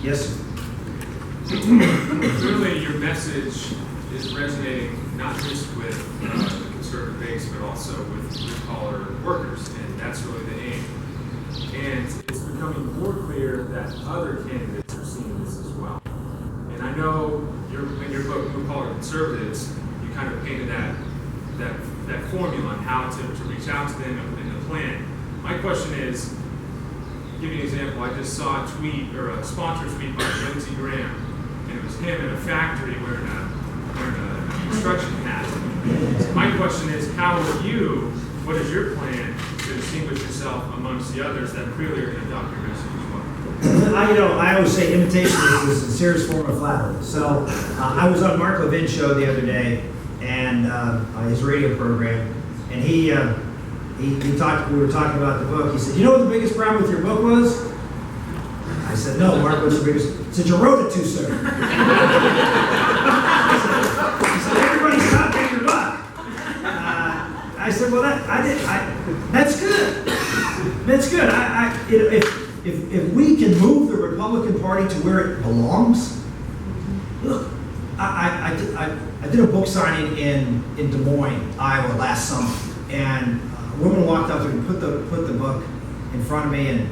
Yes, sir. Clearly, your message is resonating not just with the conservative base, but also with blue-collar workers, and that's really the aim. And it's becoming more clear that other candidates are seeing this as well. And I know in your book, Blue Collar Conservatives, you kind of painted that formula on how to reach out to them in the plan. My question is, give you an example. I just saw a tweet or a sponsor tweet by Lindsey Graham, and it was him in a factory wearing a construction hat. My question is, what is your plan to distinguish yourself amongst the others that clearly are going to adopt your message as well? I always say imitation is the sincerest form of flattery. So I was on Mark Levin's show the other day, and his radio program, and we were talking about the book. He said, "You know what the biggest problem with your book was?" I said, "No, Mark, what's the biggest?" He said, "You wrote it too soon." He said, "Everybody stop taking your buck." I said, "Well, that's good. That's good. If we can move the Republican Party to where it belongs, look, I did a book signing in Des Moines, Iowa last summer, and a woman walked up to me and put the book in front of me,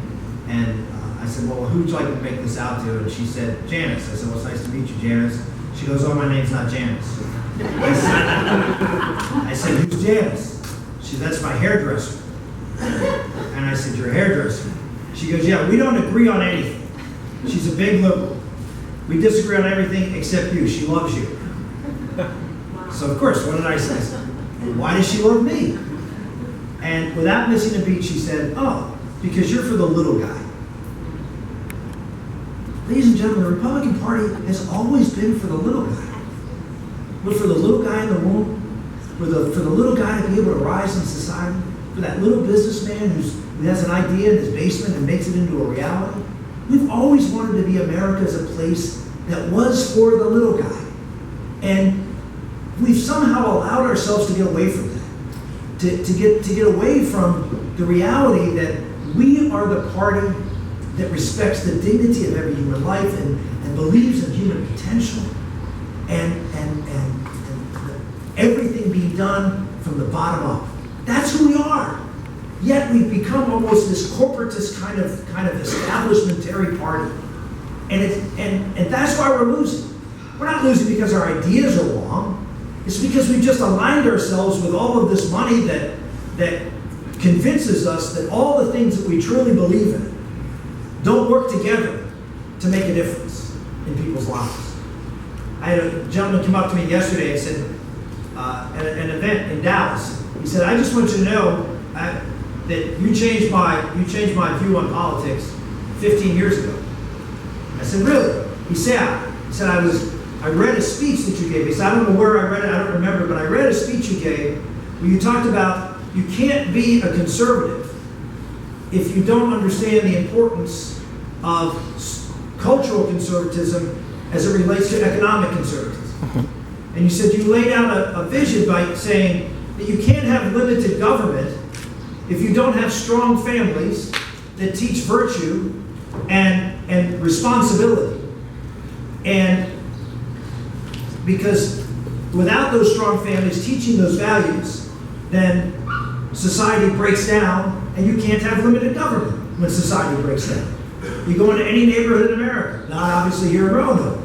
and I said, "Well, who would you like to make this out to?" And she said, "Janice." I said, "Well, it's nice to meet you, Janice." She goes, "Oh, my name's not Janice." I said, "Who's Janice?" She said, "That's my hairdresser." And I said, "You're a hairdresser?" She goes, "Yeah, we don't agree on anything." She's a big liberal. "We disagree on everything except you. She loves you." So, of course, what did I say? I said, "Why does she love me?" And without missing a beat, she said, "Oh, because you're for the little guy." Ladies and gentlemen, the Republican Party has always been for the little guy. We're for the little guy in the womb. We're for the little guy to be able to rise in society. For that little businessman who has an idea in his basement and makes it into a reality. We've always wanted to be America as a place that was for the little guy. And we've somehow allowed ourselves to get away from that. To get away from the reality that we are the party that respects the dignity of every human life and believes in human potential and everything being done from the bottom up. That's who we are. Yet we've become almost this corporatist kind of establishmentary party. And that's why we're losing. We're not losing because our ideas are wrong. It's because we've just aligned ourselves with all of this money that convinces us that all the things that we truly believe in don't work together to make a difference in people's lives. I had a gentleman come up to me yesterday and said, at an event in Dallas, he said, "I just want you to know that you changed my view on politics 15 years ago." I said, "Really?" He said, I read a speech that you gave. He said, "I don't know where I read it, I don't remember, but I read a speech you gave where you talked about you can't be a conservative if you don't understand the importance of cultural conservatism as it relates to economic conservatism." And you said you laid out a vision by saying that you can't have limited government if you don't have strong families that teach virtue and responsibility. And because without those strong families teaching those values, then society breaks down, and you can't have limited government when society breaks down. You go into any neighborhood in America, not obviously here in Roanoke,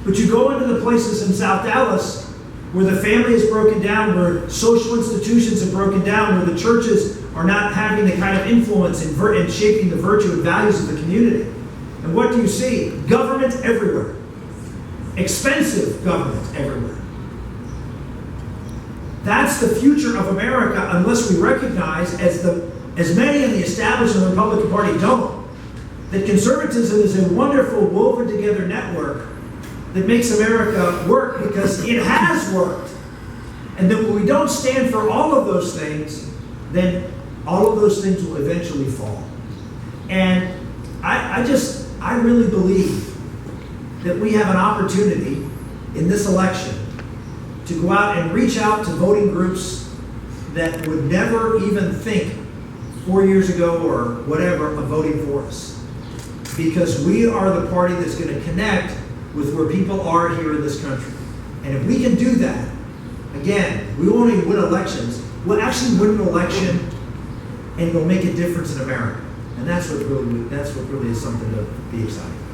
but you go into the places in South Dallas where the family is broken down, where social institutions are broken down, where the churches are not having the kind of influence in shaping the virtue and values of the community. And what do you see? Government everywhere. Expensive government everywhere. That's the future of America unless we recognize, as many in the establishment Republican Party don't, that conservatism is a wonderful woven together network that makes America work because it has worked. And then when we don't stand for all of those things, then all of those things will eventually fall. And I really believe that we have an opportunity in this election to go out and reach out to voting groups that would never even think 4 years ago or whatever of voting for us. because we are the party that's going to connect with where people are here in this country. And if we can do that, again, we won't even win elections. We'll actually win an election, and it'll make a difference in America. And that's what really is something to be excited about.